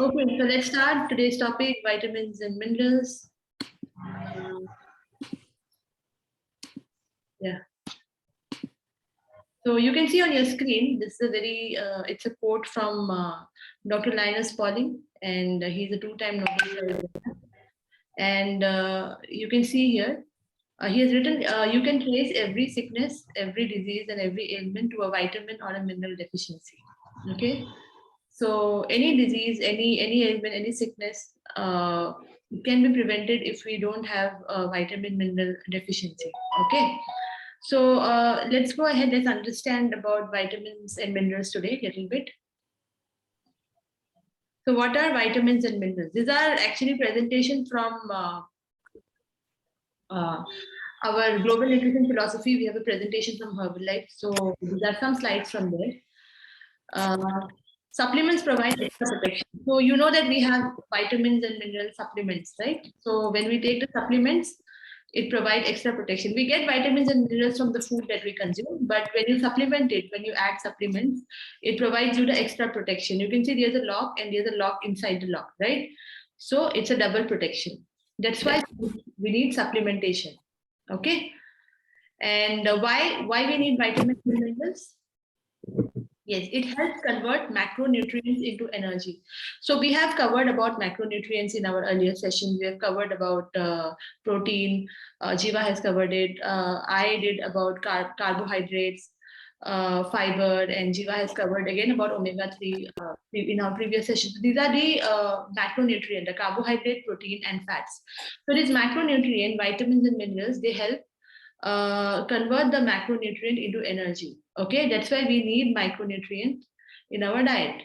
Okay, so let's start today's topic, vitamins and minerals. Yeah. So you can see on your screen, this is a very, it's a quote from Dr. Linus Pauling, and he's a two-time Nobel Prize winner. And you can see here, he has written, you can trace every sickness, every disease, and every ailment to a vitamin or a mineral deficiency. Okay. So any disease, any ailment, any sickness can be prevented if we don't have a vitamin mineral deficiency. Okay. So let's go ahead. Let's understand about vitamins and minerals today a little bit. So what are vitamins and minerals? These are actually presentations from our global nutrition philosophy. We have a presentation from Herbalife. So these are some slides from there. Supplements provide extra protection. So you know that we have vitamins and mineral supplements, right? So when we take the supplements, it provides extra protection. We get vitamins and minerals from the food that we consume, but when you supplement it, when you add supplements, it provides you the extra protection. You can see there's a lock and there's a lock inside the lock, right? So it's a double protection. That's why we need supplementation. Okay. And why we need vitamins and minerals? Yes, it helps convert macronutrients into energy. So we have covered about macronutrients in our earlier sessions. We have covered about protein. Jiva has covered it. I did about carbohydrates, fiber, and Jiva has covered again about omega-3 in our previous sessions. These are the macronutrient, the carbohydrate, protein, and fats. So these macronutrient, vitamins and minerals, they help convert the macronutrient into energy. Okay, that's why we need micronutrients in our diet.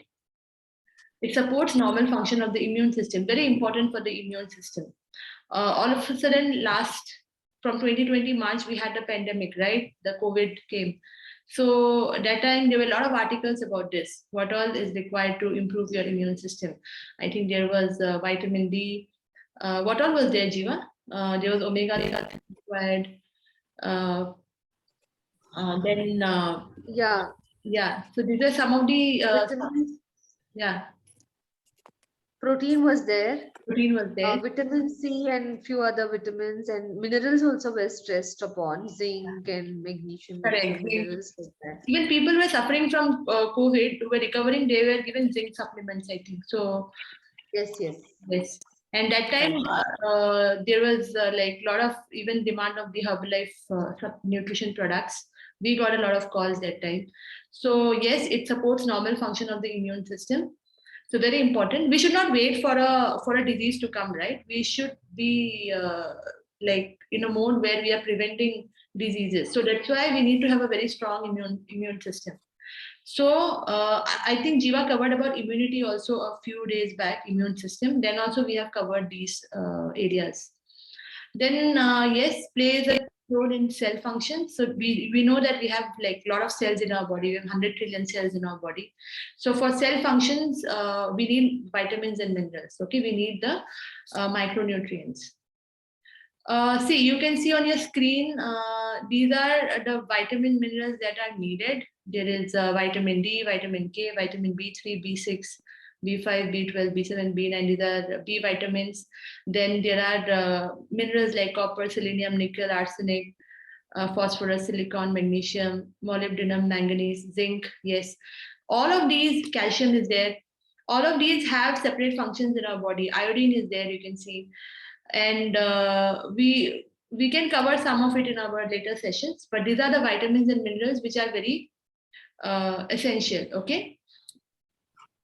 It supports normal function of the immune system, very important for the immune system. All of a sudden, from 2020 March, we had the pandemic, right? The COVID came. So at that time, there were a lot of articles about this. What all is required to improve your immune system? I think there was vitamin D. What all was there, Jiva? There was omega required. Then yeah, so these are some of the yeah, protein was there, vitamin C and few other vitamins, and minerals also were stressed upon, zinc and magnesium. Correct. Minerals even people were suffering from COVID who were recovering, they were given zinc supplements, I think. So yes. And that time there was like a lot of even demand of the Herbalife nutrition products. We got a lot of calls that time. So yes, it supports normal function of the immune system. So very important. We should not wait for a disease to come, right? We should be like in a mode where we are preventing diseases. So that's why we need to have a very strong immune system. So I think Jiva covered about immunity also a few days back, immune system. Then also we have covered these areas. Then yes, plays a role in cell function. So we know that we have like a lot of cells in our body. We have 100 trillion cells in our body. So for cell functions, we need vitamins and minerals. Okay, we need the micronutrients. See, you can see on your screen, these are the vitamin minerals that are needed. There is vitamin D, vitamin K, vitamin B3, B6, B5, B12, B7, B9. These are B vitamins. Then there are minerals like copper, selenium, nickel, arsenic, phosphorus, silicon, magnesium, molybdenum, manganese, zinc. Yes, all of these, calcium is there. All of these have separate functions in our body. Iodine is there, you can see. And we can cover some of it in our later sessions, but these are the vitamins and minerals which are very essential, okay,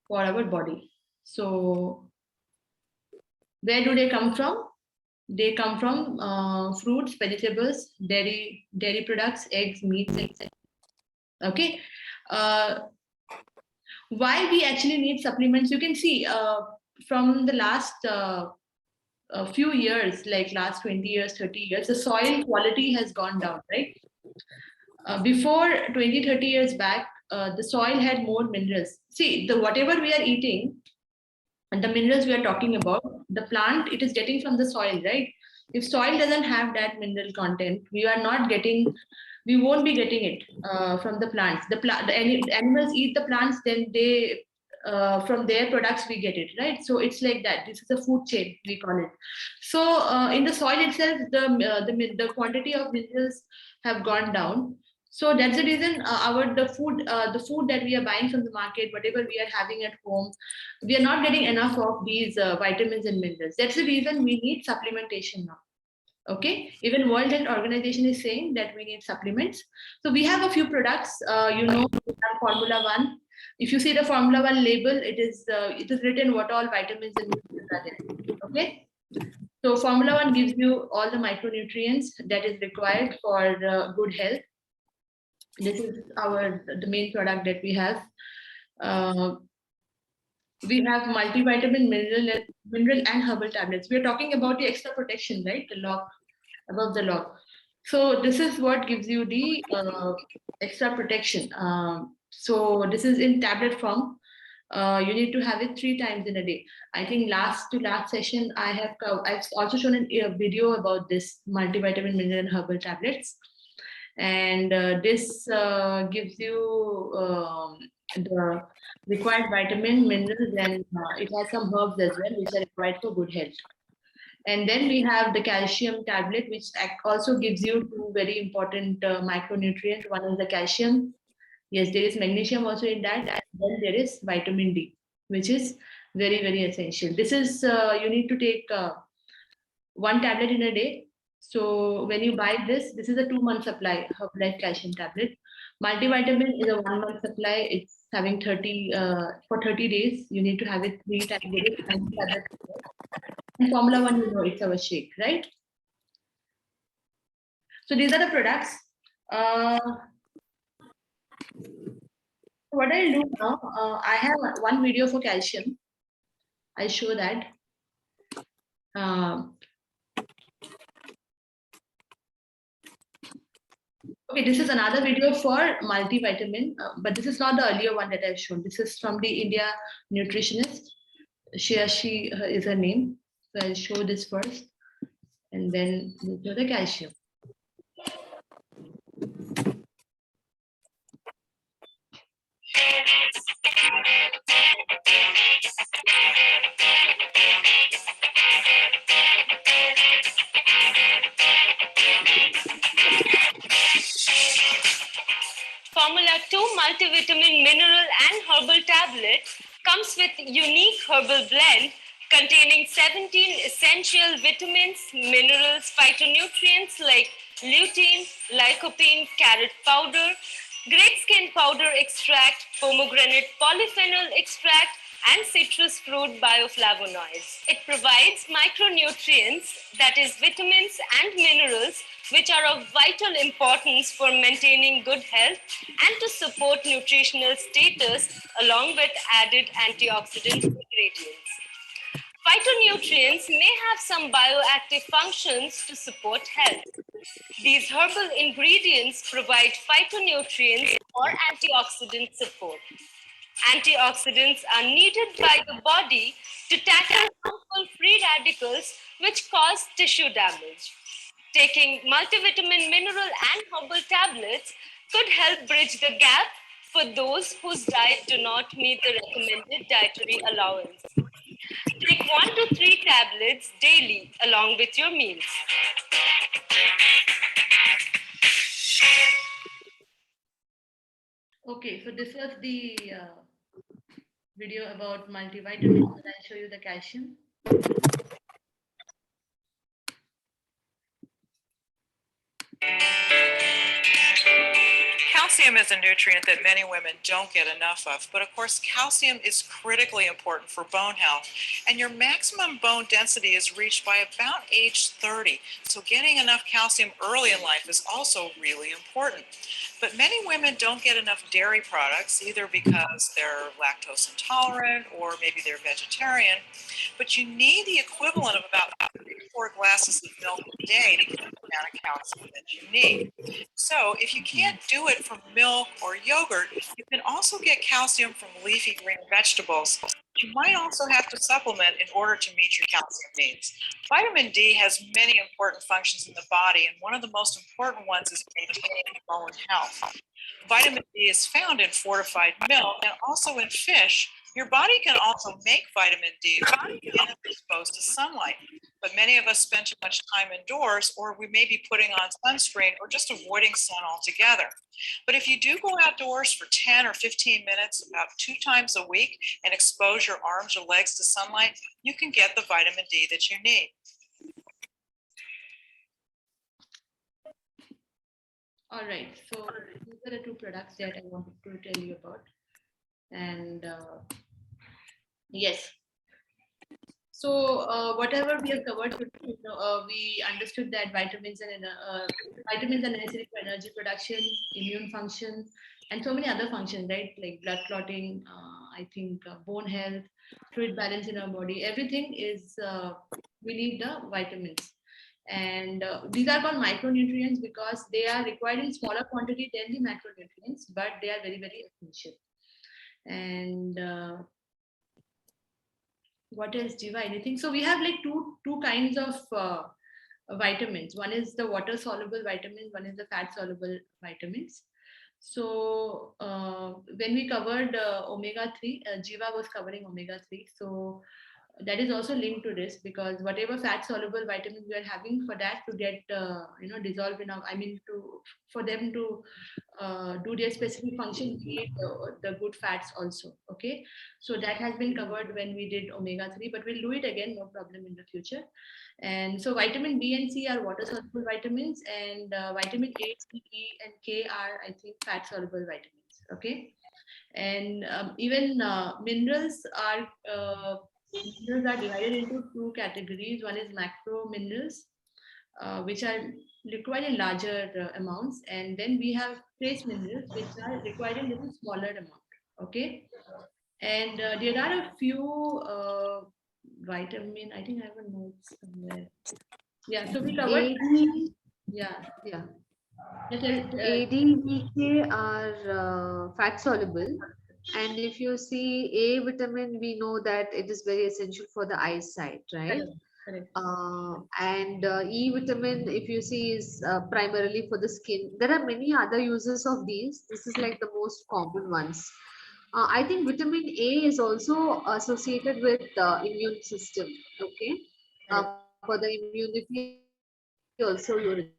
for our body. So where do they come from? They come from fruits, vegetables, dairy products, eggs, meats, etc. Okay. Why we actually need supplements? You can see from the last a few years, like last 20 years, 30 years, the soil quality has gone down, right? Before 20, 30 years back, the soil had more minerals. See, whatever we are eating and the minerals we are talking about, the plant, it is getting from the soil, right? If soil doesn't have that mineral content, we won't be getting it from the plants. The animals eat the plants, then they from their products we get it, right? So it's like that. This is a food chain, we call it. So in the soil itself, the quantity of minerals have gone down. So that's the reason the food that we are buying from the market, whatever we are having at home, we are not getting enough of these vitamins and minerals. That's the reason we need supplementation now. Okay, even World Health Organization is saying that we need supplements. So we have a few products. We have Formula One. If you see the Formula One label, it is written what all vitamins and minerals are there. Okay, so Formula One gives you all the micronutrients that is required for good health. This is the main product that we have. We have multivitamin, mineral and herbal tablets. We are talking about the extra protection, right? The lock, above the lock. So this is what gives you the extra protection. So this is in tablet form. You need to have it 3 times in a day. I think last session I've also shown a video about this multivitamin, mineral and herbal tablets. And this gives you the required vitamin, minerals, and it has some herbs as well, which are required for good health. And then we have the calcium tablet, which also gives you 2 very important micronutrients. One is the calcium. Yes, there is magnesium also in that. And then there is vitamin D, which is very, very essential. This is, you need to take 1 tablet in a day. So when you buy this is a 2-month supply of Herbalife calcium tablet. Multivitamin is a 1-month supply. It's having 30 for 30 days. You need to have it 3 times a day. And Formula One, it's our shake, right? So these are the products. What I'll do now, I have 1 video for calcium. I'll show that. Okay, this is another video for multivitamin, but this is not the earlier one that I've shown. This is from the India nutritionist. She is her name. So I'll show this first, and then we'll show the calcium. Formula 2 multivitamin, mineral and herbal tablet comes with unique herbal blend containing 17 essential vitamins, minerals, phytonutrients like lutein, lycopene, carrot powder, great skin powder extract, pomegranate polyphenol extract, and citrus fruit bioflavonoids. It provides micronutrients, that is vitamins and minerals, which are of vital importance for maintaining good health and to support nutritional status, along with added antioxidant ingredients. Phytonutrients may have some bioactive functions to support health. These herbal ingredients provide phytonutrients or antioxidant support. Antioxidants are needed by the body to tackle harmful free radicals which cause tissue damage. Taking multivitamin, mineral, and herbal tablets could help bridge the gap for those whose diet do not meet the recommended dietary allowance. Take 1 to 3 tablets daily along with your meals. Okay, so this was the video about multivitamins, and I'll show you the calcium. Calcium is a nutrient that many women don't get enough of, but of course calcium is critically important for bone health, and your maximum bone density is reached by about age 30, so getting enough calcium early in life is also really important. But many women don't get enough dairy products, either because they're lactose intolerant or maybe they're vegetarian, but you need the equivalent of about 3 to 4 glasses of milk a day to get the amount of calcium that you need. So if you can't do it from milk or yogurt, you can also get calcium from leafy green vegetables. You might also have to supplement in order to meet your calcium needs. Vitamin D has many important functions in the body, and one of the most important ones is maintaining bone health. Vitamin D is found in fortified milk and also in fish, Your body can also make vitamin D when it's exposed to sunlight, but many of us spend too much time indoors, or we may be putting on sunscreen or just avoiding sun altogether. But if you do go outdoors for 10 or 15 minutes about 2 times a week and expose your arms or legs to sunlight, you can get the vitamin D that you need. All right, so these are the two products that I wanted to tell you about. And yes, so whatever we have covered today, we understood that vitamins are necessary for energy production, immune function, and so many other functions, right? Like blood clotting, I think bone health, fluid balance in our body. Everything is we need the vitamins. And these are called micronutrients because they are required in smaller quantity than the macronutrients, but they are very, very essential. And what else, Jiva? Anything? So we have like two kinds of vitamins. One is the water soluble vitamins, one is the fat soluble vitamins. So when we covered omega-3, Jiva was covering omega-3. So that is also linked to this because whatever fat soluble vitamins we are having, for that to get dissolved in our, for them to do their specific function, we need the good fats also. Okay, so that has been covered when we did omega-3, but we'll do it again, no problem, in the future. And so vitamin B and C are water soluble vitamins, and vitamin A, C, E, and K are, I think, fat soluble vitamins. Okay, and even minerals are divided into two categories. One is macro minerals, which are required in larger amounts, and then we have trace minerals, which are required in little smaller amount. Okay, and there are a few vitamin. I think I have a note somewhere. Yeah, so we covered. Yeah. A, D, B, K are fat soluble. And if you see A vitamin, we know that it is very essential for the eyesight, right? Correct. And E vitamin, if you see, is primarily for the skin. There are many other uses of these. This is like the most common ones. I think vitamin A is also associated with the immune system. Okay, for the immunity also you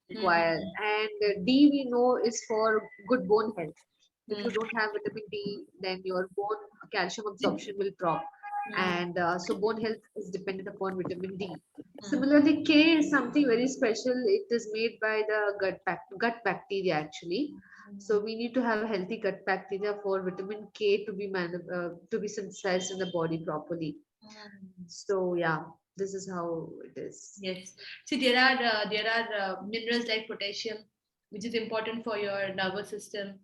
require. And D we know is for good bone health. If you don't have vitamin D, then your bone calcium absorption will drop. And so bone health is dependent upon vitamin D. Similarly, K is something very special. It is made by the gut bacteria actually. So we need to have a healthy gut bacteria for vitamin K to be synthesized in the body properly. So yeah, this is how it is. Yes. See, there are minerals like potassium, which is important for your nervous system.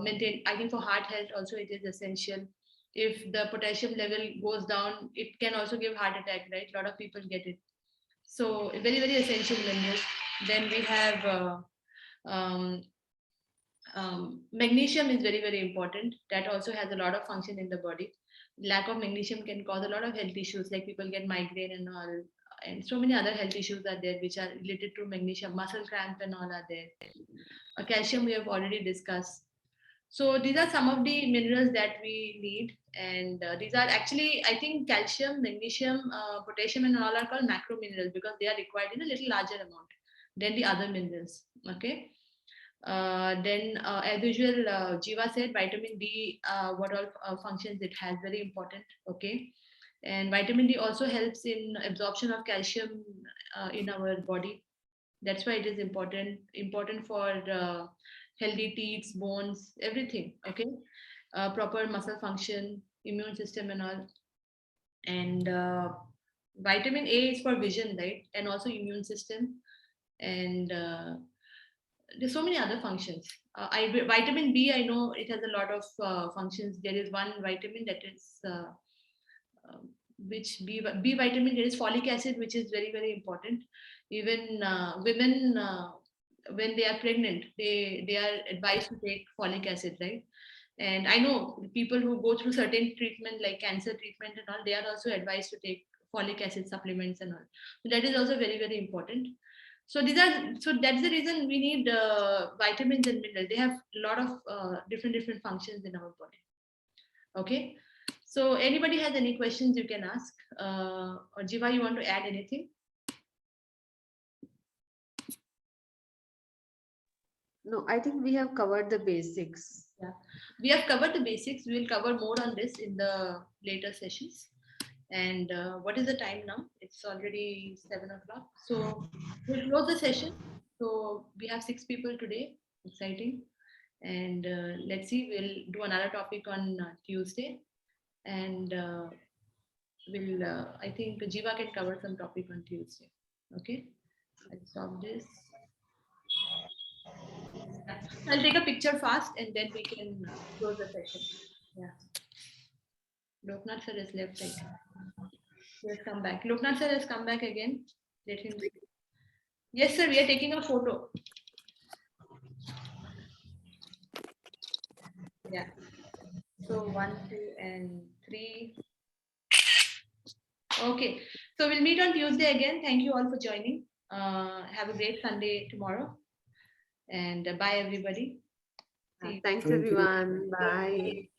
Maintain. I think for heart health also it is essential. If the potassium level goes down, it can also give heart attack. Right? A lot of people get it. So very, very essential minerals. Then we have magnesium is very, very important. That also has a lot of function in the body. Lack of magnesium can cause a lot of health issues, like people get migraine and all, and so many other health issues are there which are related to magnesium. Muscle cramp and all are there. Calcium we have already discussed. So these are some of the minerals that we need, and these are actually, I think, calcium, magnesium, potassium, and all are called macro minerals because they are required in a little larger amount than the other minerals. Okay. Then, as usual, Jiva said vitamin D, what all functions it has, very important. Okay, and vitamin D also helps in absorption of calcium in our body. That's why it is important for healthy teeth, bones, everything. Okay, proper muscle function, immune system, and all. And vitamin A is for vision, right? And also immune system. And there's so many other functions. Vitamin B, I know it has a lot of functions. There is one vitamin that is which B vitamin. There is folic acid, which is very, very important. Even women, when they are pregnant, they are advised to take folic acid, right? And I know people who go through certain treatment like cancer treatment and all, they are also advised to take folic acid supplements and all. So that is also very, very important. So that's the reason we need vitamins and minerals. They have a lot of different functions in our body. Okay. So anybody has any questions you can ask, or Jiva, you want to add anything? No, I think we have covered the basics. Yeah, we have covered the basics. We will cover more on this in the later sessions. And what is the time now? It's already 7 o'clock. So we'll close the session. So we have 6 people today. Exciting. And let's see, we'll do another topic on Tuesday. And I think Jiva can cover some topic on Tuesday. Okay. I'll stop this. I'll take a picture fast and then we can close the session. Yeah. Loknath sir is left, I think. He has come back. Loknath sir has come back again. Let him see. Yes, sir, we are taking a photo. Yeah. So 1, 2, and 3. Okay. So we'll meet on Tuesday again. Thank you all for joining. Have a great Sunday tomorrow. And bye, everybody. Thanks, everyone. Bye.